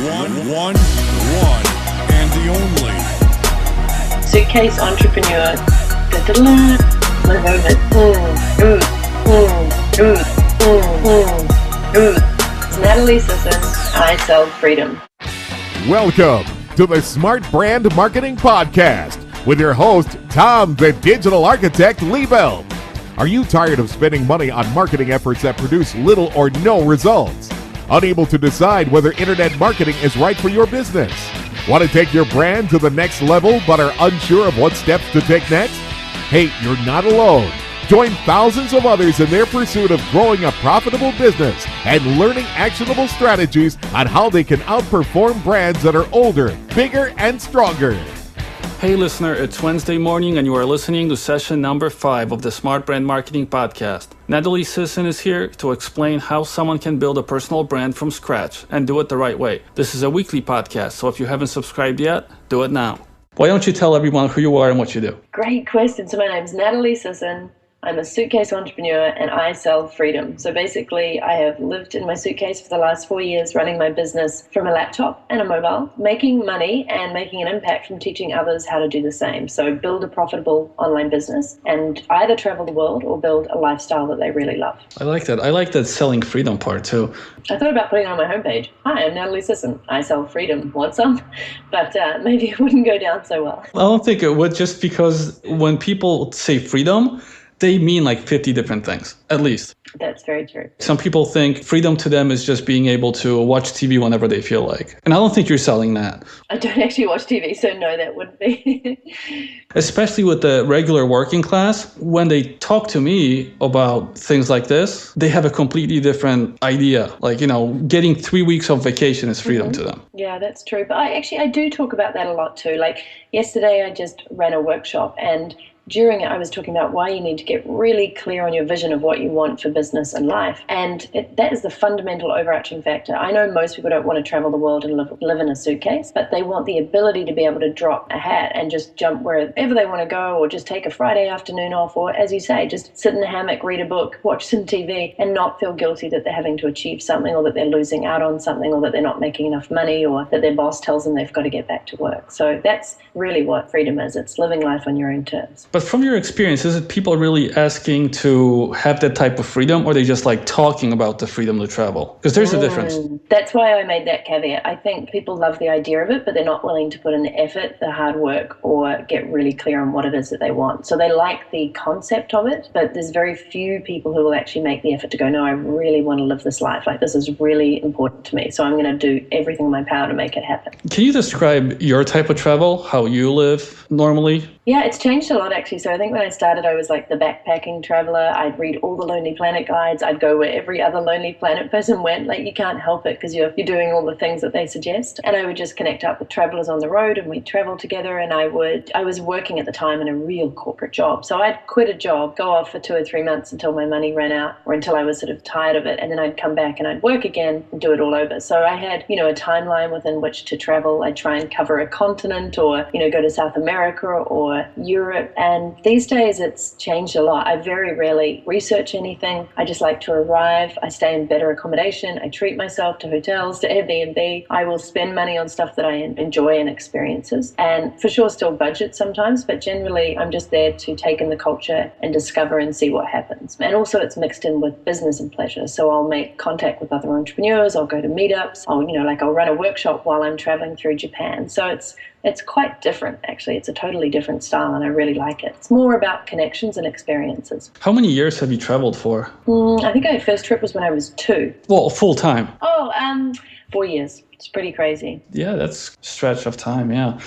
One, and the only suitcase entrepreneur. It's Natalie Sisson. I sell freedom. Welcome to the Smart Brand Marketing Podcast with your host, Tom, the Digital Architect Liebelt. Are you tired of spending money on marketing efforts that produce little or no results? Unable to decide whether internet marketing is right for your business? Want to take your brand to the next level but are unsure of what steps to take next? Hey, you're not alone. Join thousands of others in their pursuit of growing a profitable business and learning actionable strategies on how they can outperform brands that are older, bigger, and stronger. Hey listener, it's Wednesday morning and you are listening to session number 5 of the Smart Brand Marketing Podcast. Natalie Sisson is here to explain how someone can build a personal brand from scratch and do it the right way. This is a weekly podcast, so if you haven't subscribed yet, do it now. Why don't you tell everyone who you are and what you do? Great question. So my name's Natalie Sisson. I'm a suitcase entrepreneur and I sell freedom. So basically, I have lived in my suitcase for the last 4 years, running my business from a laptop and a mobile, making money and making an impact from teaching others how to do the same. So build a profitable online business and either travel the world or build a lifestyle that they really love. I like that. I like that selling freedom part too. I thought about putting it on my homepage. Hi, I'm Natalie Sisson. I sell freedom. Want some? But maybe it wouldn't go down so well. I don't think it would, just because when people say freedom, they mean like 50 different things, at least. That's very true. Some people think freedom to them is just being able to watch TV whenever they feel like. And I don't think you're selling that. I don't actually watch TV, so no, that wouldn't be. Especially with the regular working class, when they talk to me about things like this, they have a completely different idea. Like, getting 3 weeks of vacation is freedom to them. Yeah, that's true. But I do talk about that a lot too. Like yesterday, I just ran a workshop and during it, I was talking about why you need to get really clear on your vision of what you want for business and life. And that is the fundamental overarching factor. I know most people don't want to travel the world and live in a suitcase, but they want the ability to be able to drop a hat and just jump wherever they want to go, or just take a Friday afternoon off, or as you say, just sit in a hammock, read a book, watch some TV, and not feel guilty that they're having to achieve something, or that they're losing out on something, or that they're not making enough money, or that their boss tells them they've got to get back to work. So that's really what freedom is. It's living life on your own terms. But from your experience, is it people really asking to have that type of freedom, or are they just like talking about the freedom to travel? Because there's a difference. That's why I made that caveat. I think people love the idea of it, but they're not willing to put in the effort, the hard work, or get really clear on what it is that they want. So they like the concept of it, but there's very few people who will actually make the effort to go, no, I really want to live this life. Like, this is really important to me. So I'm going to do everything in my power to make it happen. Can you describe your type of travel, how you live normally? Yeah, it's changed a lot actually. So I think when I started, I was like the backpacking traveler. I'd read all the Lonely Planet guides. I'd go where every other Lonely Planet person went. Like, you can't help it because you're doing all the things that they suggest. And I would just connect up with travelers on the road and we'd travel together. And I was working at the time in a real corporate job. So I'd quit a job, go off for 2 or 3 months until my money ran out or until I was sort of tired of it. And then I'd come back and I'd work again and do it all over. So I had, a timeline within which to travel. I'd try and cover a continent or, go to South America or Europe. And these days it's changed a lot. I very rarely research anything. I just like to arrive. I stay in better accommodation. I treat myself to hotels, to Airbnb. I will spend money on stuff that I enjoy and experiences. And for sure still budget sometimes, but generally I'm just there to take in the culture and discover and see what happens. And also it's mixed in with business and pleasure. So I'll make contact with other entrepreneurs. I'll go to meetups. I'll run a workshop while I'm traveling through Japan. So it's quite different, actually. It's a totally different style, and I really like it. It's more about connections and experiences. How many years have you traveled for? I think my first trip was when I was 2. Well, full time. 4 years. It's pretty crazy. Yeah, that's a stretch of time, yeah.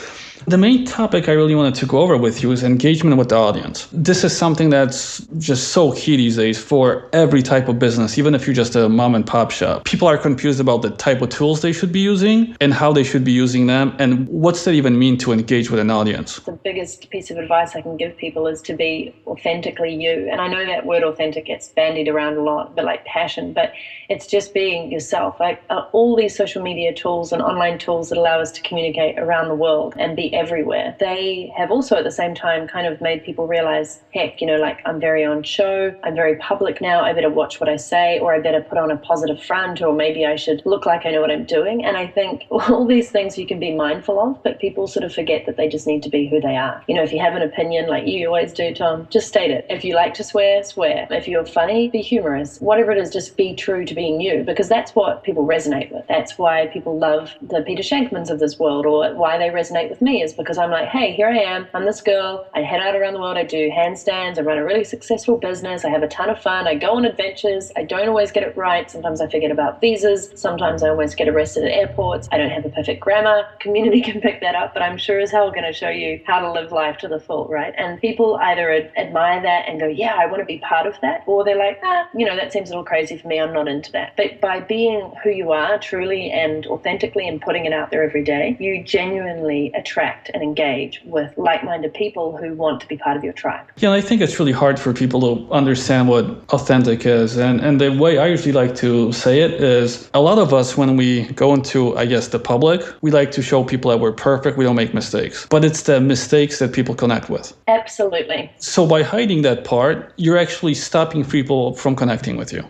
The main topic I really wanted to go over with you is engagement with the audience. This is something that's just so key these days for every type of business, even if you're just a mom and pop shop. People are confused about the type of tools they should be using and how they should be using them, and what's that even mean to engage with an audience? The biggest piece of advice I can give people is to be authentically you. And I know that word authentic gets bandied around a lot, but like passion, but it's just being yourself. Like all these social media tools tools and online tools that allow us to communicate around the world and be everywhere, they have also at the same time kind of made people realize, heck, like I'm very on show, I'm very public now, I better watch what I say, or I better put on a positive front, or maybe I should look like I know what I'm doing. And I think all these things you can be mindful of, but people sort of forget that they just need to be who they are. If you have an opinion like you always do, Tom, just state it. If you like to swear, swear. If you're funny, be humorous. Whatever it is, just be true to being you, because that's what people resonate with. That's why people love the Peter Shankmans of this world, or why they resonate with me, is because I'm like, hey, here I am. I'm this girl. I head out around the world. I do handstands. I run a really successful business. I have a ton of fun. I go on adventures. I don't always get it right. Sometimes I forget about visas. Sometimes I almost get arrested at airports. I don't have the perfect grammar. Community can pick that up, but I'm sure as hell going to show you how to live life to the full, right? And people either admire that and go, yeah, I want to be part of that, or they're like, that seems a little crazy for me. I'm not into that. But by being who you are truly and authentically and putting it out there every day, you genuinely attract and engage with like-minded people who want to be part of your tribe. Yeah, I think it's really hard for people to understand what authentic is. And the way I usually like to say it is, a lot of us, when we go into, I guess, the public, we like to show people that we're perfect, we don't make mistakes. But it's the mistakes that people connect with. Absolutely. So by hiding that part, you're actually stopping people from connecting with you.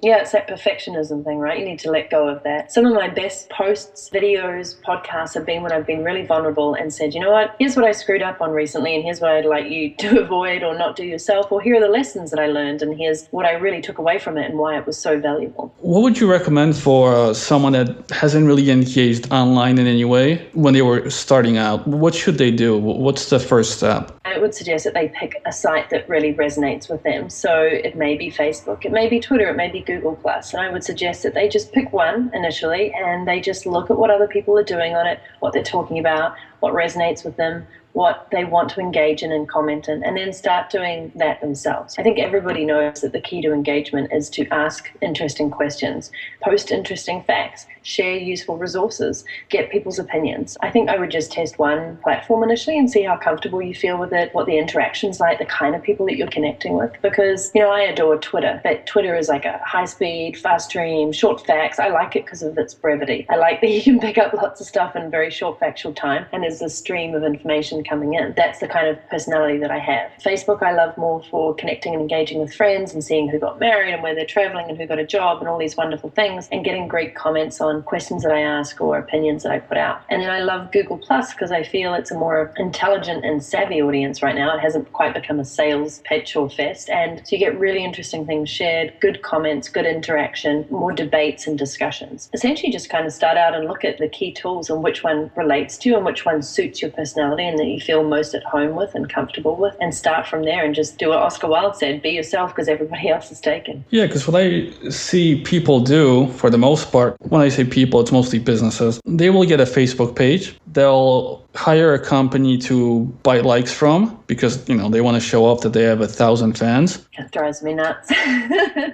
Yeah, it's that perfectionism thing, right? You need to let go of that. Some of my best posts, videos, podcasts have been when I've been really vulnerable and said, you know what, here's what I screwed up on recently, and here's what I'd like you to avoid or not do yourself, or here are the lessons that I learned, and here's what I really took away from it and why it was so valuable. What would you recommend for someone that hasn't really engaged online in any way when they were starting out? What should they do? What's the first step? I would suggest that they pick a site that really resonates with them. So it may be Facebook, it may be Twitter, it may be Google+. And I would suggest that they just pick one initially and they just look at what other people are doing on it, what they're talking about, what resonates with them, what they want to engage in and comment in, and then start doing that themselves. I think everybody knows that the key to engagement is to ask interesting questions, post interesting facts, share useful resources, get people's opinions. I think I would just test one platform initially and see how comfortable you feel with it, what the interaction's like, the kind of people that you're connecting with. Because, I adore Twitter, but Twitter is like a high-speed, fast-stream, short facts. I like it because of its brevity. I like that you can pick up lots of stuff in very short factual time, and there's a stream of information coming in. That's the kind of personality that I have. Facebook I love more for connecting and engaging with friends and seeing who got married and where they're traveling and who got a job and all these wonderful things, and getting great comments on questions that I ask or opinions that I put out. And then I love Google Plus because I feel it's a more intelligent and savvy audience right now. It hasn't quite become a sales pitch or fest, and so you get really interesting things shared, good comments, good interaction, more debates and discussions. Essentially just kind of start out and look at the key tools and which one relates to you and which one suits your personality and that you feel most at home with and comfortable with, and start from there and just do what Oscar Wilde said, be yourself because everybody else is taken. Yeah, because what I see people do for the most part, when I say people, it's mostly businesses, they will get a Facebook page, they'll hire a company to buy likes from because, they want to show off that they have 1,000 fans. It drives me nuts.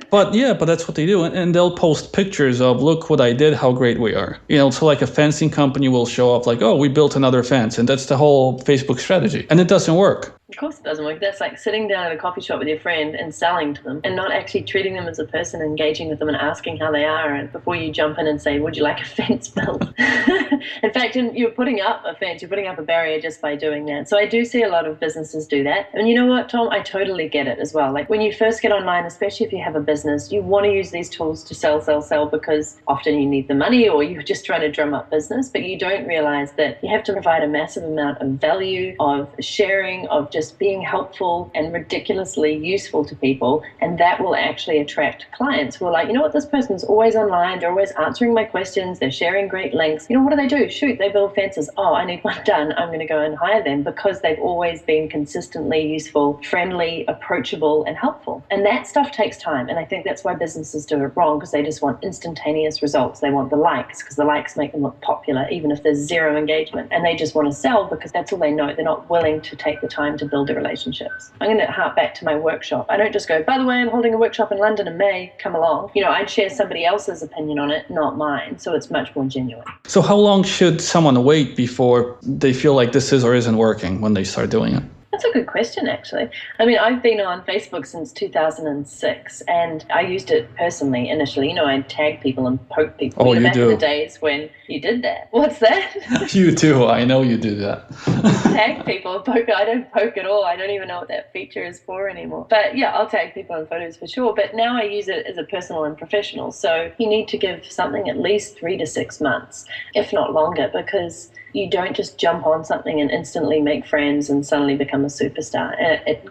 But that's what they do. And they'll post pictures of, look what I did, how great we are. So like a fencing company will show off like, oh, we built another fence. And that's the whole Facebook strategy. And it doesn't work. Of course it doesn't work. That's like sitting down at a coffee shop with your friend and selling to them and not actually treating them as a person, engaging with them and asking how they are, and before you jump in and say, would you like a fence built? In fact, you're putting up a fence, you're putting up a barrier just by doing that. So I do see a lot of businesses do that. And you know what, Tom? I totally get it as well. Like when you first get online, especially if you have a business, you want to use these tools to sell because often you need the money or you're just trying to drum up business, but you don't realize that you have to provide a massive amount of value, of sharing, of just being helpful and ridiculously useful to people, and that will actually attract clients who are like, you know what, this person's always online, they're always answering my questions, they're sharing great links. What do? Shoot, they build fences. Oh, I need one done. I'm going to go and hire them because they've always been consistently useful, friendly, approachable, and helpful. And that stuff takes time, and I think that's why businesses do it wrong, because they just want instantaneous results. They want the likes because the likes make them look popular, even if there's zero engagement, and they just want to sell because that's all they know. They're not willing to take the time to build a relationships. I'm going to harp back to my workshop. I don't just go, by the way, I'm holding a workshop in London in May, come along. I'd share somebody else's opinion on it, not mine. So it's much more genuine. So how long should someone wait before they feel like this is or isn't working when they start doing it? That's a good question, actually. I mean, I've been on Facebook since 2006, and I used it personally initially. You know, I'd tag people and poke people. Oh, you back do? in the days when you did that. What's that? You do. I know you do that. Tag people, poke. I don't poke at all. I don't even know what that feature is for anymore. But yeah, I'll tag people in photos for sure. But now I use it as a personal and professional. So you need to give something at least 3 to 6 months, if not longer, because you don't just jump on something and instantly make friends and suddenly become a superstar.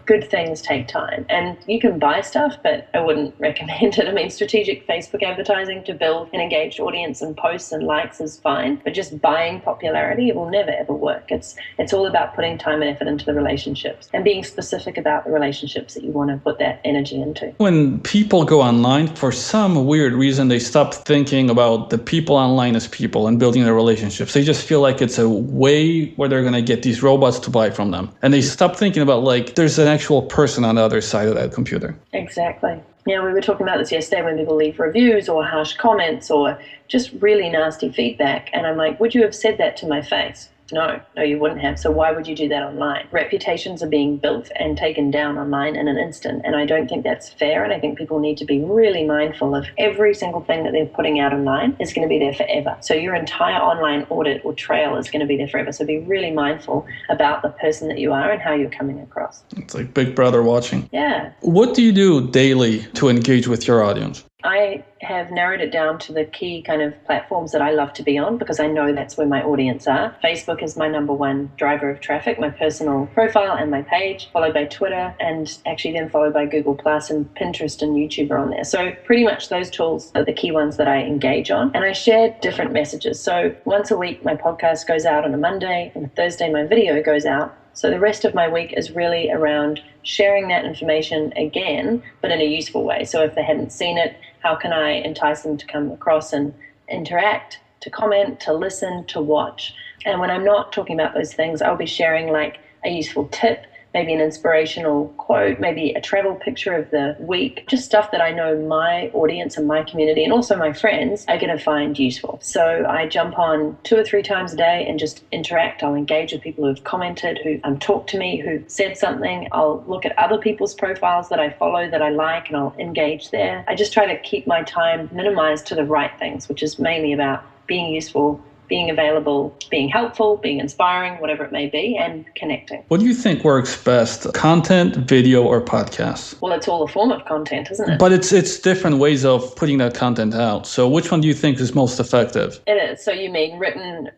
Good things take time. And you can buy stuff, but I wouldn't recommend it. I mean, strategic Facebook advertising to build an engaged audience and posts and likes is fine, but just buying popularity, it will never, ever work. It's all about putting time and effort into the relationships and being specific about the relationships that you want to put that energy into. When people go online, for some weird reason, they stop thinking about the people online as people and building their relationships. They just feel like it's a way where they're going to get these robots to buy from them. And they stop thinking about, like, there's an actual person on the other side of that computer. Exactly. Yeah, we were talking about this yesterday when people leave reviews or harsh comments or just really nasty feedback. And I'm like, would you have said that to my face? No, you wouldn't have. So why would you do that online? Reputations are being built and taken down online in an instant. And I don't think that's fair. And I think people need to be really mindful of every single thing that they're putting out online is going to be there forever. So your entire online audit or trail is going to be there forever. So be really mindful about the person that you are and how you're coming across. It's like Big Brother watching. Yeah. What do you do daily to engage with your audience? I have narrowed it down to the key kind of platforms that I love to be on because I know that's where my audience are. Facebook is my number one driver of traffic, my personal profile and my page, followed by Twitter, and actually then followed by Google Plus, and Pinterest and YouTube are on there. So pretty much those tools are the key ones that I engage on. And I share different messages. So once a week, my podcast goes out on a Monday, and Thursday, my video goes out. So the rest of my week is really around sharing that information again, but in a useful way. So if they hadn't seen it, how can I entice them to come across and interact, to comment, to listen, to watch? And when I'm not talking about those things, I'll be sharing like a useful tip, maybe an inspirational quote, maybe a travel picture of the week, just stuff that I know my audience and my community and also my friends are going to find useful. So I jump on 2 or 3 times a day and just interact. I'll engage with people who've commented, who talked to me, who said something. I'll look at other people's profiles that I follow that I like and I'll engage there. I just try to keep my time minimized to the right things, which is mainly about being useful, being available, being helpful, being inspiring, whatever it may be, and connecting. What do you think works best, content, video, or podcasts? Well, it's all a form of content, isn't it? But it's different ways of putting that content out. So which one do you think is most effective? It is. So you mean written,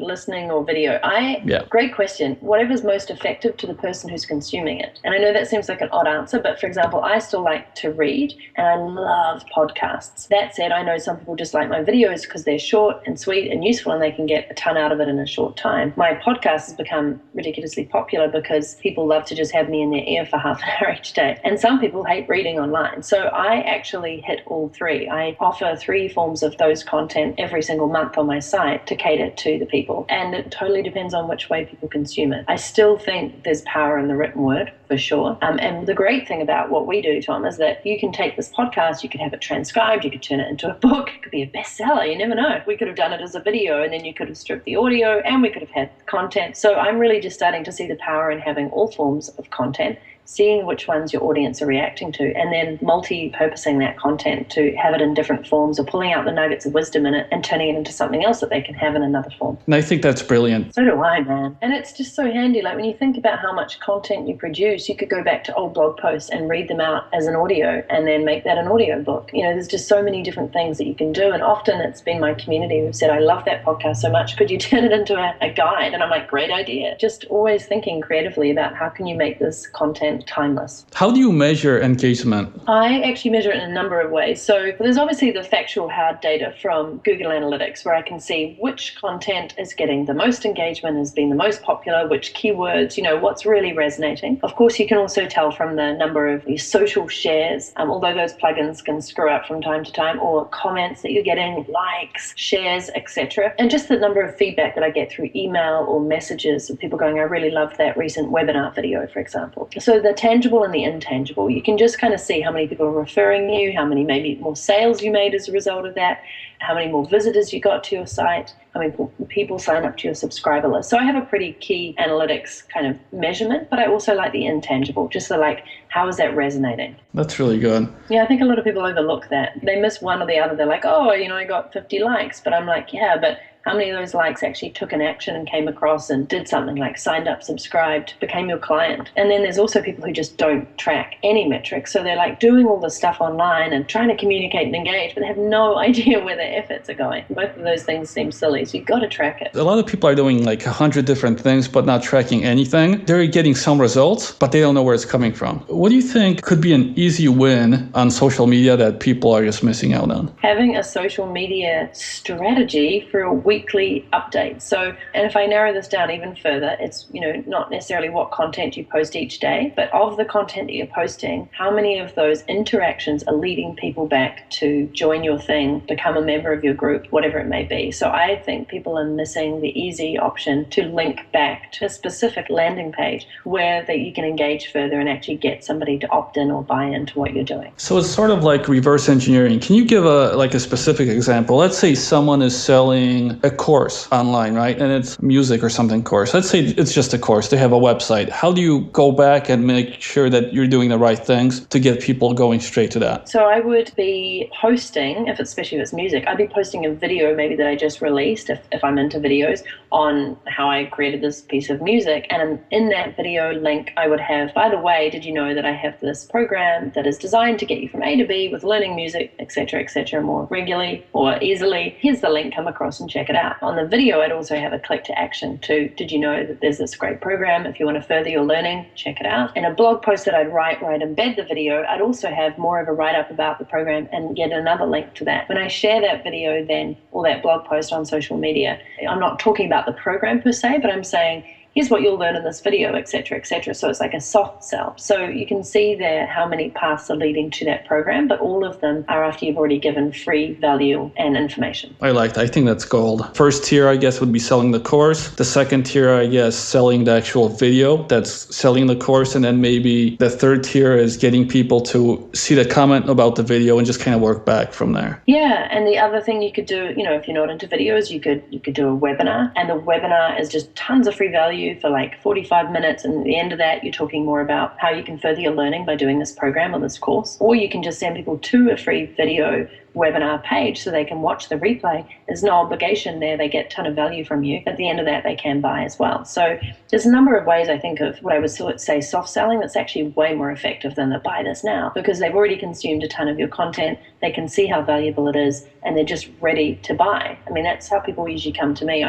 listening, or video? Yeah. Great question. Whatever's most effective to the person who's consuming it. And I know that seems like an odd answer, but for example, I still like to read and I love podcasts. That said, I know some people just like my videos because they're short and sweet and useful and they can get a ton out of it in a short time. My podcast has become ridiculously popular because people love to just have me in their ear for half an hour each day. And some people hate reading online. So I actually hit all 3. I offer 3 forms of those content every single month on my site to cater to the people, and it totally depends on which way people consume it. I still think there's power in the written word, for sure. And the great thing about what we do, Tom, is that you can take this podcast, you could have it transcribed, you could turn it into a book, it could be a bestseller, you never know. We could have done it as a video, and then you could have stripped the audio, and we could have had content. So I'm really just starting to see the power in having all forms of content, seeing which ones your audience are reacting to, and then multi-purposing that content to have it in different forms or pulling out the nuggets of wisdom in it and turning it into something else that they can have in another form. And I think that's brilliant. So do I, man. And it's just so handy. Like when you think about how much content you produce, you could go back to old blog posts and read them out as an audio and then make that an audio book. You know, there's just so many different things that you can do. And often it's been my community who've said, I love that podcast so much. Could you turn it into a guide? And I'm like, great idea. Just always thinking creatively about how can you make this content timeless. How do you measure engagement? I actually measure it in a number of ways. So there's obviously the factual hard data from Google Analytics where I can see which content is getting the most engagement, has been the most popular, which keywords, you know, what's really resonating. Of course, you can also tell from the number of these social shares, although those plugins can screw up from time to time, or comments that you're getting, likes, shares, etc. And just the number of feedback that I get through email or messages of people going, I really loved that recent webinar video, for example. So the tangible and the intangible, you can just kind of see how many people are referring you, how many maybe more sales you made as a result of that, how many more visitors you got to your site, how many people sign up to your subscriber list. So I have a pretty key analytics kind of measurement, but I also like the intangible, just the like, how is that resonating? That's really good. Yeah, I think a lot of people overlook that. They miss one or the other. They're like, oh, I got 50 likes. But I'm like, yeah, but how many of those likes actually took an action and came across and did something like signed up, subscribed, became your client? And then there's also people who just don't track any metrics. So they're like doing all this stuff online and trying to communicate and engage, but they have no idea where their efforts are going. Both of those things seem silly. So you've got to track it. A lot of people are doing like 100 different things, but not tracking anything. They're getting some results, but they don't know where it's coming from. What do you think could be an easy win on social media that people are just missing out on? Having a social media strategy for a weekly update. So, and if I narrow this down even further, it's, not necessarily what content you post each day, but of the content that you're posting, how many of those interactions are leading people back to join your thing, become a member of your group, whatever it may be. So I think people are missing the easy option to link back to a specific landing page where that you can engage further and actually get somebody to opt in or buy into what you're doing. So it's sort of like reverse engineering. Can you give a specific example? Let's say someone is selling a course online, right? And it's music or something course. Let's say it's just a course. They have a website. How do you go back and make sure that you're doing the right things to get people going straight to that? So I would be posting, especially if it's music, I'd be posting a video maybe that I just released, if I'm into videos, on how I created this piece of music. And in that video link, I would have, by the way, did you know that I have this program that is designed to get you from A to B with learning music, etc., more regularly or easily? Here's the link, come across and check it out. On the video, I'd also have a click to action to, did you know that there's this great program? If you want to further your learning, check it out. In a blog post that I'd write where I'd embed the video, I'd also have more of a write-up about the program and get another link to that. When I share that video then, or that blog post on social media, I'm not talking about the program per se, but I'm saying, here's what you'll learn in this video, etc., So it's like a soft sell. So you can see there how many paths are leading to that program, but all of them are after you've already given free value and information. I think that's gold. First tier, I guess, would be selling the course. The second tier, I guess, selling the actual video that's selling the course. And then maybe the third tier is getting people to see the comment about the video and just kind of work back from there. Yeah, and the other thing you could do, if you're not into videos, you could do a webinar. And the webinar is just tons of free value for like 45 minutes, and at the end of that you're talking more about how you can further your learning by doing this program or this course. Or you can just send people to a free video webinar page so they can watch the replay. There's no obligation there. They get a ton of value from you. At the end of that, they can buy as well. So there's a number of ways I think of what I would say soft selling that's actually way more effective than the buy this now, because they've already consumed a ton of your content. They can see how valuable it is and they're just ready to buy. I mean, that's how people usually come to me.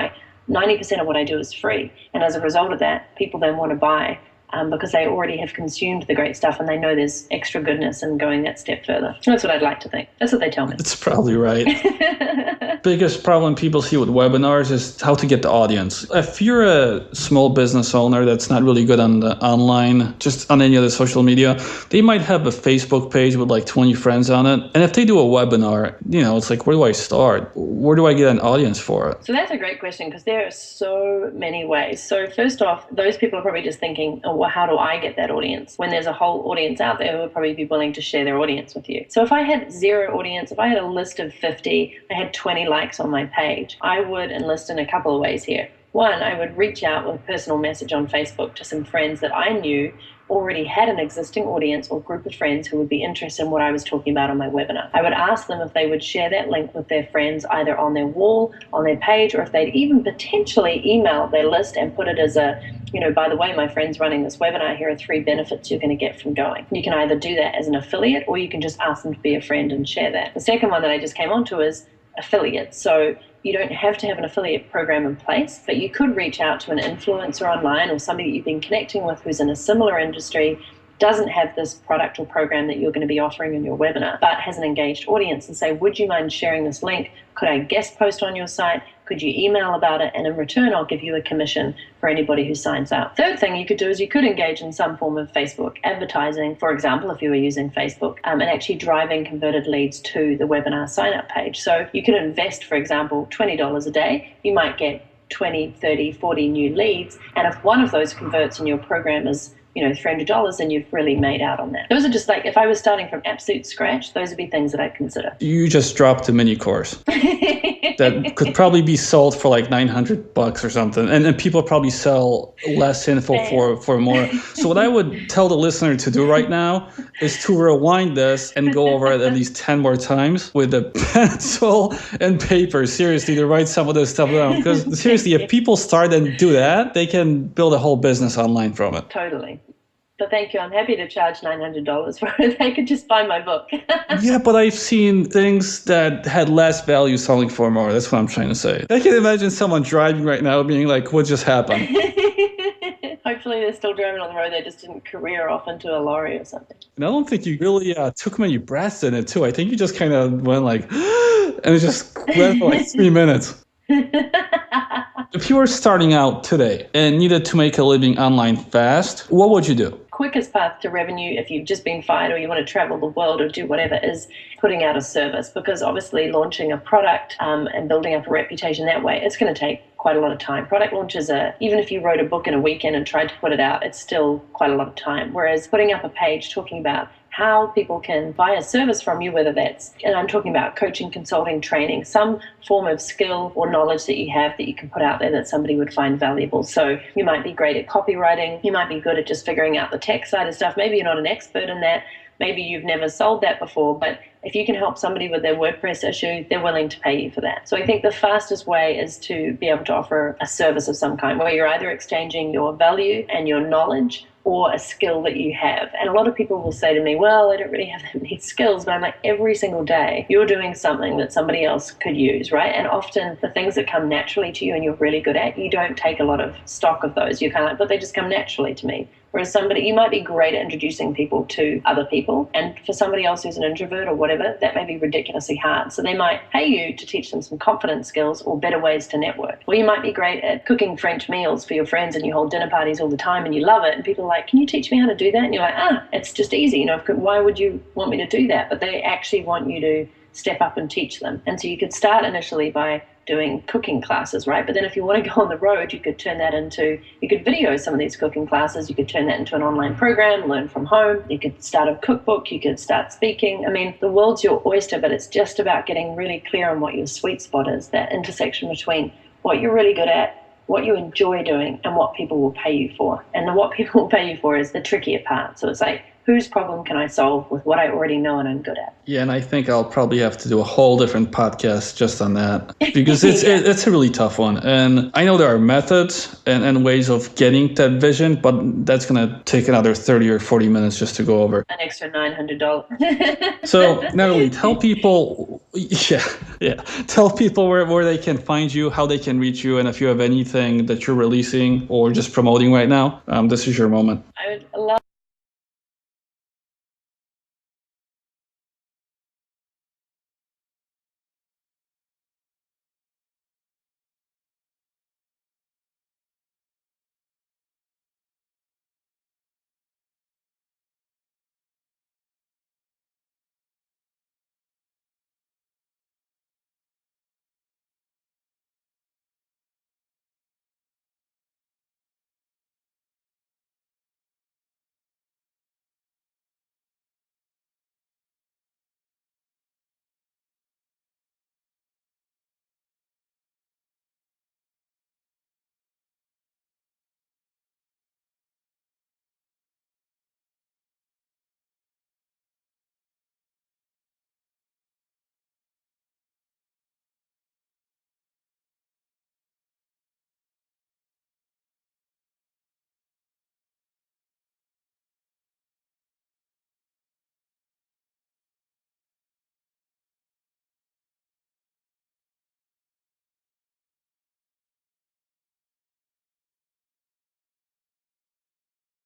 90% of what I do is free. And as a result of that, people then want to buy because they already have consumed the great stuff and they know there's extra goodness in going that step further. That's what I'd like to think. That's what they tell me. That's probably right. Biggest problem people see with webinars is how to get the audience. If you're a small business owner that's not really good on the online, just on any other social media, they might have a Facebook page with like 20 friends on it. And if they do a webinar, it's like, where do I start? Where do I get an audience for it? So that's a great question because there are so many ways. So first off, those people are probably just thinking, well, how do I get that audience? When there's a whole audience out there who would probably be willing to share their audience with you. So if I had zero audience, if I had a list of 50, I had 20 likes on my page, I would enlist in a couple of ways here. One, I would reach out with a personal message on Facebook to some friends that I knew already had an existing audience or group of friends who would be interested in what I was talking about on my webinar. I would ask them if they would share that link with their friends either on their wall, on their page, or if they'd even potentially email their list and put it as a, by the way, my friend's running this webinar, here are 3 benefits you're going to get from going. You can either do that as an affiliate or you can just ask them to be a friend and share that. The second one that I just came onto is affiliates. So you don't have to have an affiliate program in place, but you could reach out to an influencer online or somebody that you've been connecting with who's in a similar industry, doesn't have this product or program that you're going to be offering in your webinar, but has an engaged audience, and say, would you mind sharing this link? Could I guest post on your site? Could you email about it? And in return, I'll give you a commission for anybody who signs up. Third thing you could do is you could engage in some form of Facebook advertising, for example, if you were using Facebook, and actually driving converted leads to the webinar sign-up page. So you could invest, for example, $20 a day. You might get 20, 30, 40 new leads. And if one of those converts and your program is $300, then you've really made out on that. Those are just like, if I was starting from absolute scratch, those would be things that I'd consider. You just dropped a mini course that could probably be sold for like $900 or something. And people probably sell less info for more. So what I would tell the listener to do right now is to rewind this and go over it at least 10 more times with a pencil and paper, seriously, to write some of this stuff down. Because seriously, if people start and do that, they can build a whole business online from it. Totally. But thank you. I'm happy to charge $900 for it. They could just buy my book. Yeah, but I've seen things that had less value selling for more. That's what I'm trying to say. I can imagine someone driving right now being like, what just happened? Hopefully they're still driving on the road. They just didn't career off into a lorry or something. And I don't think you really took many breaths in it, too. I think you just kind of went like, and it just went for like 3 minutes. If you were starting out today and needed to make a living online fast, what would you do? Quickest path to revenue, if you've just been fired or you want to travel the world or do whatever, is putting out a service, because obviously launching a product and building up a reputation that way, it's going to take quite a lot of time. Product launches are, even if you wrote a book in a weekend and tried to put it out, it's still quite a lot of time. Whereas putting up a page talking about how people can buy a service from you, whether that's, and I'm talking about coaching, consulting, training, some form of skill or knowledge that you have that you can put out there that somebody would find valuable. So you might be great at copywriting. You might be good at just figuring out the tech side of stuff. Maybe you're not an expert in that. Maybe you've never sold that before, but if you can help somebody with their WordPress issue, they're willing to pay you for that. So I think the fastest way is to be able to offer a service of some kind where you're either exchanging your value and your knowledge or a skill that you have. And a lot of people will say to me, well, I don't really have that many skills, but I'm like, every single day you're doing something that somebody else could use, right? And often the things that come naturally to you and you're really good at, you don't take a lot of stock of those. You're kind of like, but they just come naturally to me. Whereas somebody, you might be great at introducing people to other people, and for somebody else who's an introvert or whatever, that may be ridiculously hard. So they might pay you to teach them some confidence skills or better ways to network. Or you might be great at cooking French meals for your friends and you hold dinner parties all the time and you love it, and people are like, can you teach me how to do that? And you're like, it's just easy. Why would you want me to do that? But they actually want you to step up and teach them. And so you could start initially by doing cooking classes, right? But then if you want to go on the road, you could video some of these cooking classes. You could turn that into an online program, learn from home. You could start a cookbook. You could start speaking. I mean, the world's your oyster, but it's just about getting really clear on what your sweet spot is, that intersection between what you're really good at, what you enjoy doing, and what people will pay you for. And what people will pay you for is the trickier part. So it's like, whose problem can I solve with what I already know and I'm good at? Yeah, and I think I'll probably have to do a whole different podcast just on that, because it's a really tough one. And I know there are methods and ways of getting that vision, but that's going to take another 30 or 40 minutes just to go over. An extra $900. So, Natalie, tell people, tell people where they can find you, how they can reach you, and if you have anything that you're releasing or just promoting right now, this is your moment. I would love